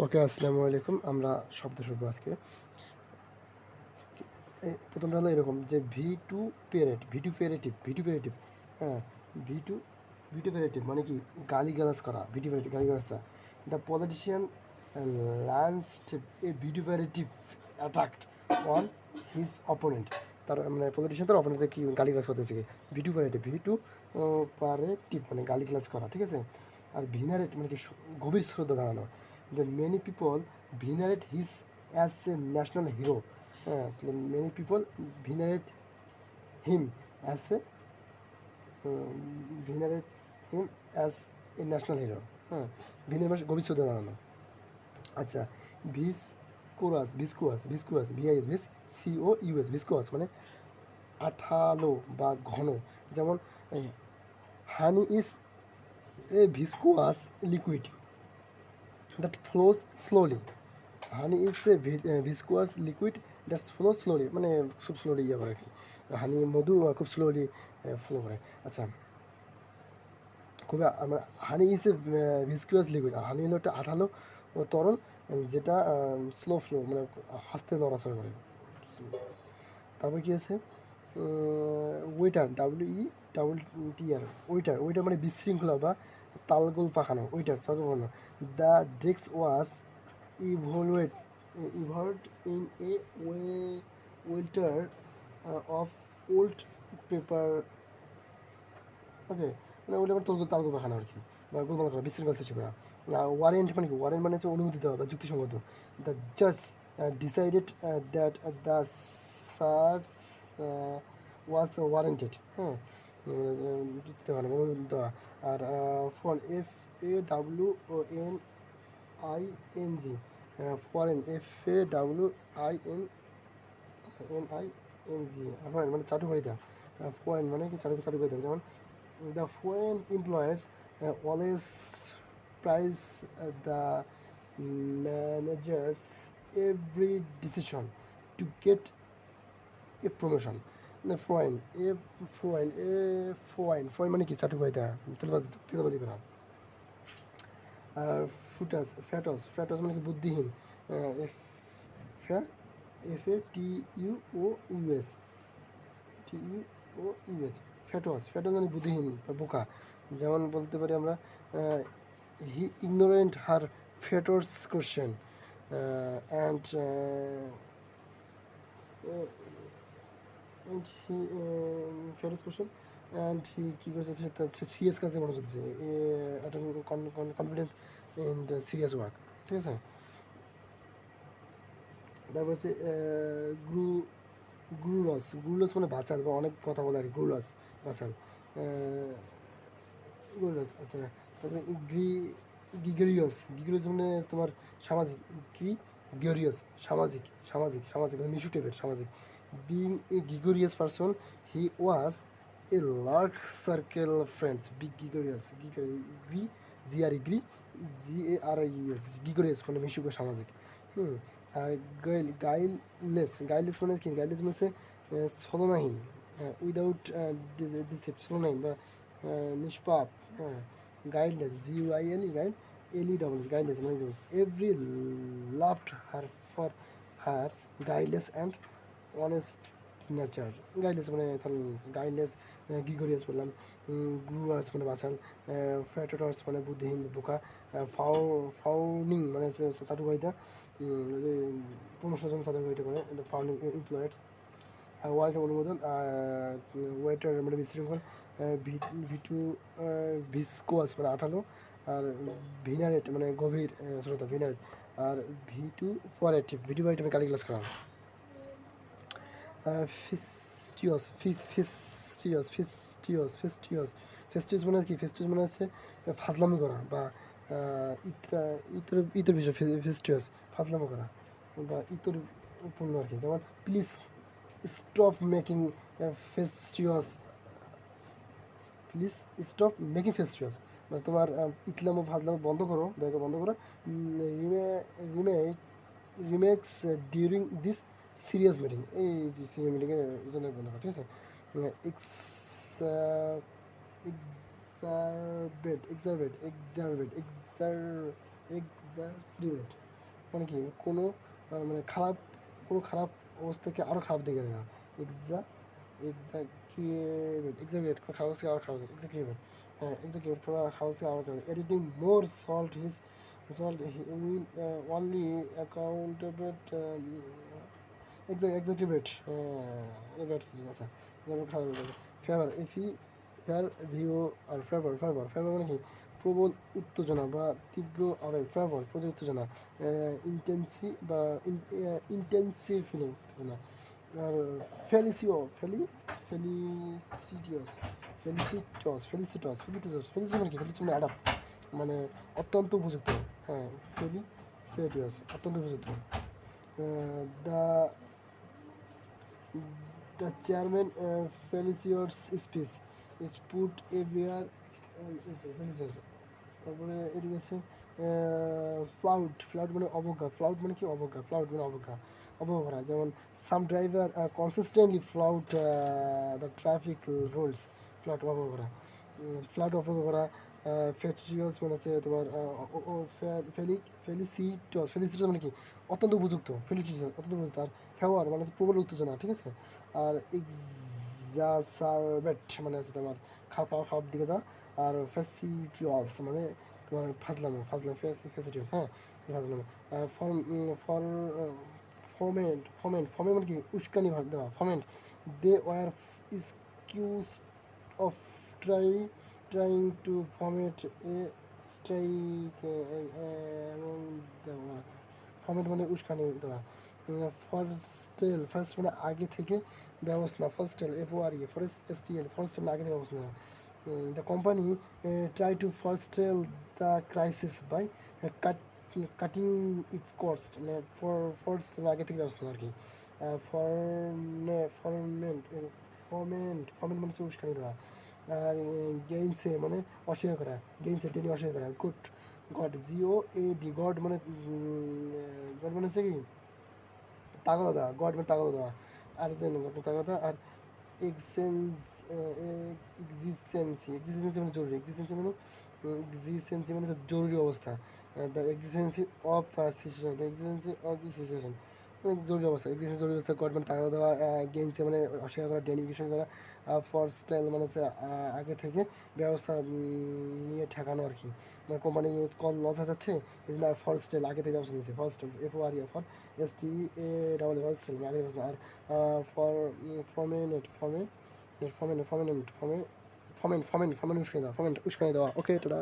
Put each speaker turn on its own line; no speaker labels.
ওকে, আসসালামু আলাইকুম। আমরা শব্দ শুনবো আজকে। প্রথমটা হলো এরকম যে ভিটু পেরেটিভ। হ্যাঁ, ভিটু ভিটুপেরেটিভ মানে কি? গালিগালাজ করা। ভিটুপেরেটিভ গালিগালাজ করা। The politician launched a vituperative attack on his opponent. তার মানে পলিটিশিয়ান তার অপোনেন্টকে কি গালিগালাজ করতেছে কি? ভিটু পারেটিভ মানে গালিগালাজ করা, ঠিক আছে? আর ভিনারেট মানে কি? গভীর শ্রদ্ধা জানানো। The many people venerate his as a national hero. হ্যাঁ, many people venerate him as a venerate him as a national hero. হ্যাঁ, ভিনের মানে গভীর শ্রদ্ধা জানানো। আচ্ছা, ভিসকুয়াস ভিসকুয়াস মানে আঠালো বা ঘন। যেমন honey is a viscous liquid that flows slowly. Honey is a viscous liquid that flow slowly, মানে খুব স্লোলি ইয়ে করে আর কি। হানি মধু খুব স্লোলি ফ্লো করে। আচ্ছা, খুবই আমরা হানি ইজ এ ভিসকুয়াস লিকুইড। হানি হলো একটা আঠালো ও তরল, যেটা স্লো ফ্লো মানে হাসতে নড়াচড়া করে। তারপর কী আছে? ওয়েটার, WETR, ওয়েটার মানে বিশৃঙ্খলা বা তালগোল পাখানো। তালগোল পাখানো। The desk was involved involved in a welter of old paper. Okay, মানে ওটা আবার তালগোল পাখানো আর কি, বা গোলমাল করা, বিশৃঙ্খলা সৃষ্টি করা। ওয়ারেন্ট মানে কি? ওয়ারেন্ট মানে হচ্ছে অনুমতি দেওয়া বা যুক্তিসঙ্গত। দ্য জাজ decided that the search was warranted. হ্যাঁ, যুক্তি দেওয়া মানে অনুমতি দেওয়া। আর ফল, FAWNING, ফরেন, FAWINNING, ফরেন মানে চাটুকারিতা। ফরেন মানে কি? চাটুকারিতা। যেমন the foreign employers always prize the managers every decision to get a promotion. Foreign foreign মানে কি? চাটুকারিতা, তেলবাজি করা। আর ফ্যাটস মানে কি? বুদ্ধিহীন। FATUOUS, ফ্যাটস মানে বুদ্ধিহীন বা বোকা। যেমন বলতে পারি আমরা he ignorant her fatuous question and he fatuous question and he কী করছে? সিরিয়াস কাজে মনোযোগ দিচ্ছে, একটা confidence in the serious work, ঠিক আছে? তারপর হচ্ছে গ্রুলস মানে বাচাল বা অনেক কথা বলে আর কি। বাচাল, গ্রুলস। আচ্ছা, তারপরে গিগরিয়াস মানে তোমার সামাজিক। গ্রিগরিয়াস সামাজিক মানে মিশু টাইপের সামাজিক। Being a gregarious person, he was a large circle friends. Big gregarious, gre GRE gre GARIUS, gregarious মানে মিশুক বা সামাজিক। হুম। আর গাইলেস মানে কি? গাইলেস মানে হচ্ছে ছলনাহীন, উইদাউট ছলনাহীন বা নিষ্পাপ। হ্যাঁ, গাইডলেস, GUILE, গাইডলেস মানে every loved her for her guileless and honest nature. Guileless মানে গাইডলেস, গিগরিয়াস বললাম। গ্রুয়ার্স মানে বাচাল। ফ্যাটটার্স মানে বুদ্ধিহীন বোকা। ফাউনিং মানে হচ্ছে চাটুকারিতা, প্রমোশনের জন্য চাটুকারিতা করে। ফাউনিং এমপ্লয়ার্স। ওয়ার্কের অনুমোদন। ওয়েটার মানে বিশৃঙ্খল। ভিটু ভিসকোয়াস মানে আঠালো। আর ভিনারেট মানে গভীর শ্রোতা, ভিনারেট। আর ভিটু পারেটিভ মানে গালি গ্লাস করা। ফেস্টিয়াস মানে কি? ফেস্টিয়াস মানে হচ্ছে ফাজলামি করা বা ইতর বিষয়। ফেস্টিয়াস ফাজলামি করা বা ইতর পূর্ণ আর কি। যেমন please stop making facetious please stop making facetious মানে তোমার ইতলামো ফাজলামো বন্ধ করো, দয়া করে বন্ধ করো। Remark remarks during this serious meeting, এই সিরিয়াস মিটিংয়ের জন্য বন্ধ করো, ঠিক আছে? এক্স এক্সারবেট এক্সারবেট এক্সারবেট এক্সারবেট মানে কি কোনো মানে কোনো খারাপ অবস্থা থেকে আরও খারাপ দিকে দেওয়া। এক্সা এক্সাক্রিয়েট কোনো খারাপ থেকে আরও খারাপ এক্সাক্রিয়েট, হ্যাঁ এক্সাক্রিয়েট কোনো খারাপ থেকে আরও খারাপ adding more salt his salt will only accountable exacerbate আচ্ছা খারাপ ফেভার ইফি ফেয়ার ভিউ আর ফেভার ফেভার ফেভার মানে কি প্রবল উত্তেজনা বা তীব্র আবেগ, ফেভার প্রবল উত্তেজনা, ইন্টেন্সি বা ইন্টেন্সিভ ফিলিং না। আর ফেলিসিটিয়াস ফেলিসিটাস মানে কি ফেলিসি মানে অ্যাডাপ্ট মানে অত্যন্ত উপযুক্ত, হ্যাঁ ফেলিসিটিয়াস অত্যন্ত উপযুক্ত। The The chairman Felicia's speech is put everywhere Felicia's তারপরে এদিকে আছে ফ্লাউড মানে অবজ্ঞা, ফ্লাউড মানে কি অবজ্ঞা, ফ্লাউড মানে অবজ্ঞা অবজ্ঞা করা, যেমন some driver consistently flout the traffic rules, flout অবজ্ঞা করা, ফ্লাউট অবজ্ঞা করা। ফেট্রিয়াস মানে হচ্ছে তোমার ফেলিসিটাস মানে কি অত্যন্ত উপযুক্ত, ফেলিসিটাস অত্যন্ত উপযুক্ত। আর ফেভার মানে প্রবল উত্তেজনা, ঠিক আছে। আর এক্সাসারবেট মানে হচ্ছে তোমার খারাপ দিকে যাওয়া। আর ফ্যাসিটিয়াস মানে তোমার ফ্যাসিটিয়াস, হ্যাঁ ফাজলামো। ফর ফমেন্ট মানে কি উস্কানি দেওয়া, ফমেন্ট দে ওয়ার ইসকিউজ of trying to foment a strike এমন দেওয়া, ফমেন্ট মানে উস্কানি দেওয়া। ফার্স্ট মানে আগে থেকে ব্যবস্থা, ফার্স্টেল ফরেস্টেল মানে আগে থেকে ব্যবস্থা নেওয়া। The company try to forestall the crisis by cutting its cost, মানে ফরেস্টেল আগে থেকে ব্যবস্থা নেওয়া আর কি। ফমেন্ট মানে হচ্ছে উস্কানি দেওয়া। আর গেইনসে মানে অস্বীকার করা, টেনে অস্বীকার করা। গড মানে হচ্ছে কি তাগদা দেওয়া, গড মানে তাগদা দেওয়া। আর তাগদা। আর এক্সিস্টেন্সি মানে জরুরি, এক্সিস্টেন্সি মানে জরুরি অবস্থা। The exigency of situation, the exigency of the situation জরুরি অবস্থা, এক্সিস্টেন্সি জরুরি অবস্থা। গড মানে তাগদা দেওয়া, গেইনসে মানে অস্বীকার করা, ডেনিফিকেশন করা। ফর স্টাইল মানে হচ্ছে আগে থেকে ব্যবস্থা নিয়ে ঠেকানো আর কি। মানে কোম্পানি কল লস যাচ্ছে এই জন্য ফর স্টাইল আগে থেকে ব্যবস্থা নিয়েছে, for style for ST double for style আগে ব্যবস্থা। আর ফর ফর্মেনেট ফর্মেন্ট উস্কানি দেওয়া, ওকে টোটা।